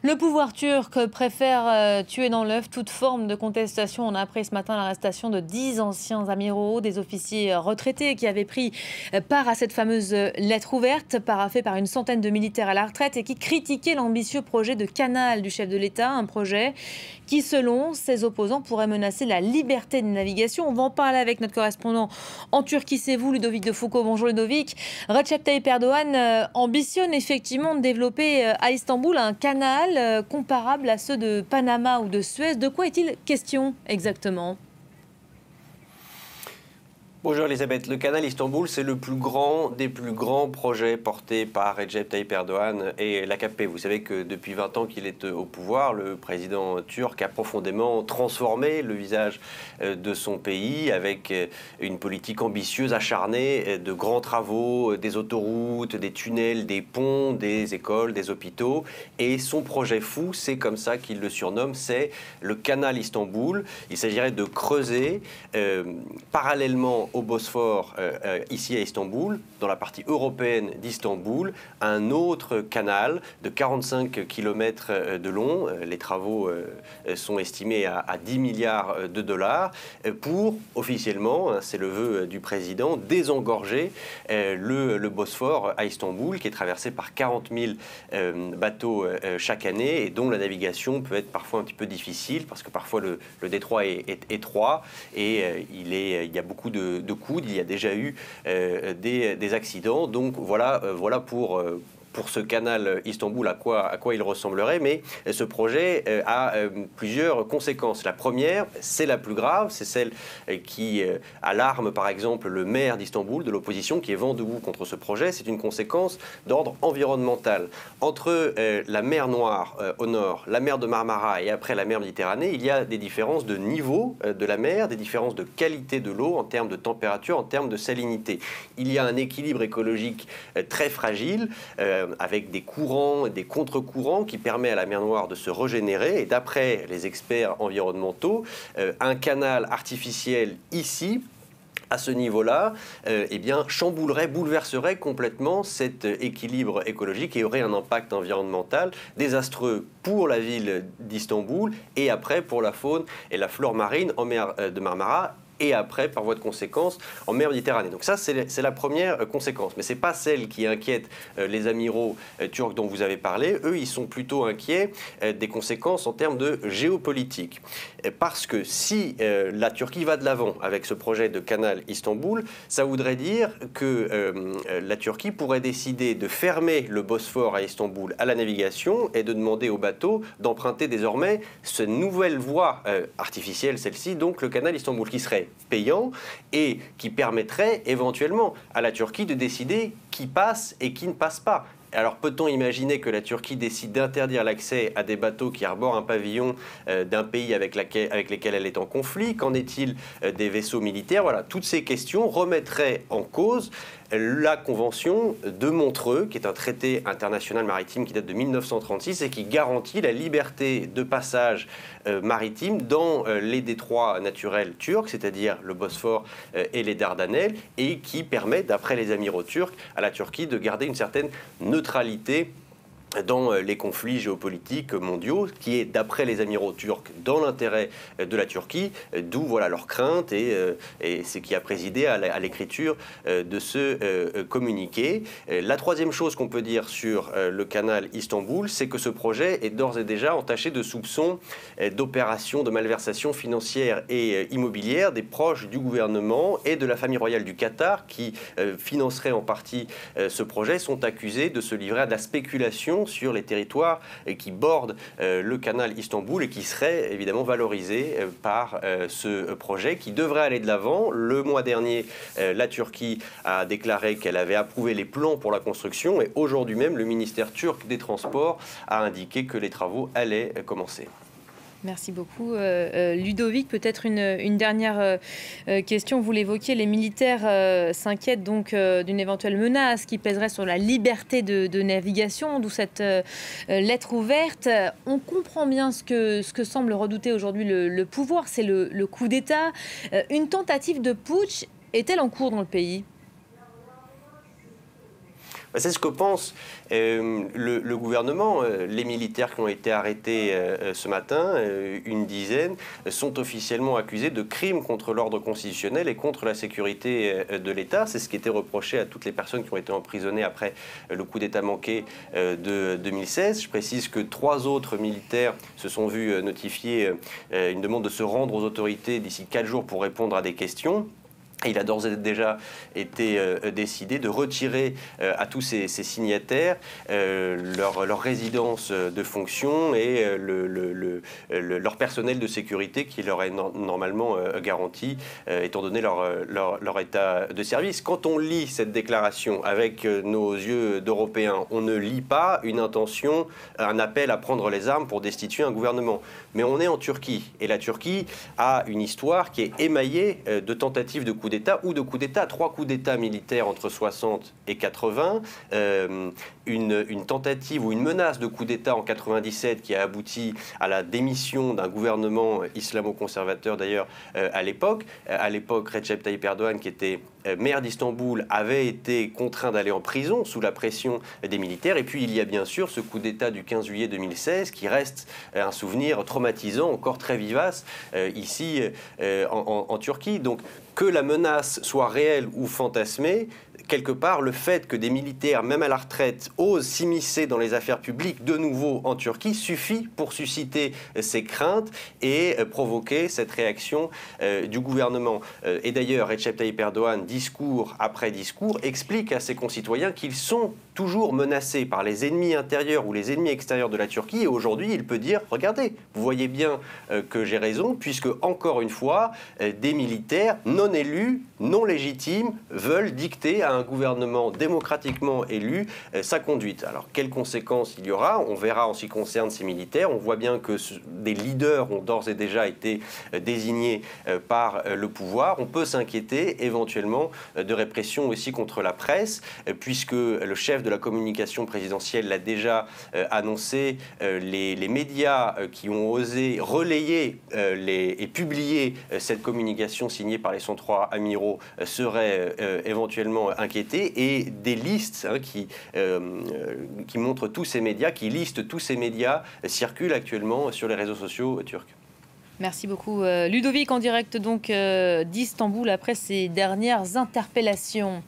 Le pouvoir turc préfère tuer dans l'œuf toute forme de contestation. On a appris ce matin l'arrestation de 10 anciens amiraux, des officiers retraités qui avaient pris part à cette fameuse lettre ouverte, paraphée par une centaine de militaires à la retraite et qui critiquaient l'ambitieux projet de canal du chef de l'État, un projet qui, selon ses opposants, pourrait menacer la liberté de navigation. On va en parler avec notre correspondant en Turquie, c'est vous, Ludovic de Foucault. Bonjour Ludovic. Recep Tayyip Erdogan ambitionne effectivement de développer à Istanbul un canal comparable à ceux de Panama ou de Suez. De quoi est-il question exactement ? Bonjour Elisabeth, le canal Istanbul, c'est le plus grand des plus grands projets portés par Recep Tayyip Erdogan et l'AKP. Vous savez que depuis 20 ans qu'il est au pouvoir, le président turc a profondément transformé le visage de son pays avec une politique ambitieuse, acharnée, de grands travaux, des autoroutes, des tunnels, des ponts, des écoles, des hôpitaux. Et son projet fou, c'est comme ça qu'il le surnomme, c'est le canal Istanbul. Il s'agirait de creuser parallèlement au Bosphore, ici à Istanbul, dans la partie européenne d'Istanbul, un autre canal de 45 km de long. Les travaux sont estimés à 10 milliards de dollars pour, officiellement, c'est le vœu du président, désengorger le Bosphore à Istanbul, qui est traversé par 40 000 bateaux chaque année et dont la navigation peut être parfois un petit peu difficile parce que parfois le détroit est étroit et il y a beaucoup de coudes, il y a déjà eu des accidents. Donc voilà pour ce canal Istanbul, à quoi il ressemblerait. Mais ce projet a plusieurs conséquences. La première, c'est la plus grave, c'est celle qui alarme par exemple le maire d'Istanbul, de l'opposition, qui est vent debout contre ce projet. C'est une conséquence d'ordre environnemental. Entre la mer Noire au nord, la mer de Marmara et après la mer Méditerranée, il y a des différences de niveau de la mer, des différences de qualité de l'eau en termes de température, en termes de salinité. Il y a un équilibre écologique très fragile, avec des courants, des contre-courants qui permet à la mer Noire de se régénérer. Et d'après les experts environnementaux, un canal artificiel ici, à ce niveau-là, eh bien, chamboulerait, bouleverserait complètement cet équilibre écologique et aurait un impact environnemental désastreux pour la ville d'Istanbul et après pour la faune et la flore marine en mer de Marmara et après, par voie de conséquence, en mer Méditerranée. Donc ça, c'est la première conséquence. Mais ce n'est pas celle qui inquiète les amiraux turcs dont vous avez parlé. Eux, ils sont plutôt inquiets des conséquences en termes de géopolitique. Parce que si la Turquie va de l'avant avec ce projet de canal Istanbul, ça voudrait dire que la Turquie pourrait décider de fermer le Bosphore à Istanbul à la navigation et de demander aux bateaux d'emprunter désormais cette nouvelle voie artificielle, celle-ci, donc le canal Istanbul, qui serait payant et qui permettrait éventuellement à la Turquie de décider qui passe et qui ne passe pas. Alors peut-on imaginer que la Turquie décide d'interdire l'accès à des bateaux qui arborent un pavillon d'un pays avec lesquels elle est en conflit? Qu'en est-il des vaisseaux militaires? Voilà, toutes ces questions remettraient en cause la Convention de Montreux, qui est un traité international maritime qui date de 1936 et qui garantit la liberté de passage maritime dans les détroits naturels turcs, c'est-à-dire le Bosphore et les Dardanelles, et qui permet, d'après les amiraux turcs, à la Turquie de garder une certaine neutralité dans les conflits géopolitiques mondiaux, qui est, d'après les amiraux turcs, dans l'intérêt de la Turquie, d'où voilà leur crainte et ce qui a présidé à l'écriture de ce communiqué. La troisième chose qu'on peut dire sur le canal Istanbul, c'est que ce projet est d'ores et déjà entaché de soupçons d'opérations de malversation financière et immobilière des proches du gouvernement et de la famille royale du Qatar, qui financerait en partie ce projet, sont accusés de se livrer à de la spéculation sur les territoires qui bordent le canal Istanbul et qui seraient évidemment valorisés par ce projet qui devrait aller de l'avant. Le mois dernier, la Turquie a déclaré qu'elle avait approuvé les plans pour la construction et aujourd'hui même, le ministère turc des Transports a indiqué que les travaux allaient commencer. Merci beaucoup. Ludovic, peut-être une dernière question. Vous l'évoquiez, les militaires s'inquiètent donc d'une éventuelle menace qui pèserait sur la liberté de navigation, d'où cette lettre ouverte. On comprend bien ce que semble redouter aujourd'hui le pouvoir, c'est le coup d'État. Une tentative de putsch est-elle en cours dans le pays ? C'est ce que pense le gouvernement. Les militaires qui ont été arrêtés ce matin, une dizaine, sont officiellement accusés de crimes contre l'ordre constitutionnel et contre la sécurité de l'État. C'est ce qui était reproché à toutes les personnes qui ont été emprisonnées après le coup d'État manqué de 2016. Je précise que 3 autres militaires se sont vus notifier une demande de se rendre aux autorités d'ici 4 jours pour répondre à des questions. Il a d'ores et déjà été décidé de retirer à tous ces signataires leur résidence de fonction et leur personnel de sécurité qui leur est normalement garanti, étant donné leur état de service. Quand on lit cette déclaration avec nos yeux d'Européens, on ne lit pas une intention, un appel à prendre les armes pour destituer un gouvernement. Mais on est en Turquie, et la Turquie a une histoire qui est émaillée de tentatives de coup d'État ou de coup d'État. 3 coups d'État militaires entre 60 et 80, une tentative ou une menace de coup d'État en 97 qui a abouti à la démission d'un gouvernement islamo-conservateur d'ailleurs à l'époque. À l'époque, Recep Tayyip Erdogan, qui était maire d'Istanbul, avait été contraint d'aller en prison sous la pression des militaires. Et puis il y a bien sûr ce coup d'État du 15 juillet 2016 qui reste un souvenir traumatisant, encore très vivace ici en Turquie. Donc que la menace soit réelle ou fantasmée, quelque part, le fait que des militaires, même à la retraite, osent s'immiscer dans les affaires publiques de nouveau en Turquie suffit pour susciter ces craintes et provoquer cette réaction du gouvernement. Et d'ailleurs, Recep Tayyip Erdogan, discours après discours, explique à ses concitoyens qu'ils sont toujours menacés par les ennemis intérieurs ou les ennemis extérieurs de la Turquie. Et aujourd'hui, il peut dire, regardez, vous voyez bien que j'ai raison, puisque, encore une fois, des militaires non élus, non légitimes, veulent dicter à un gouvernement démocratiquement élu sa conduite. Alors, quelles conséquences il y aura? On verra en ce qui concerne ces militaires. On voit bien que des leaders ont d'ores et déjà été désignés par le pouvoir. On peut s'inquiéter éventuellement de répression aussi contre la presse, puisque le chef de la communication présidentielle l'a déjà annoncé. Les médias qui ont osé relayer et publier cette communication signée par les 103 amiraux seraient éventuellement inquiétés, et des listes qui montrent tous ces médias, qui listent tous ces médias, circulent actuellement sur les réseaux sociaux turcs. Merci beaucoup Ludovic, en direct donc d'Istanbul après ces dernières interpellations.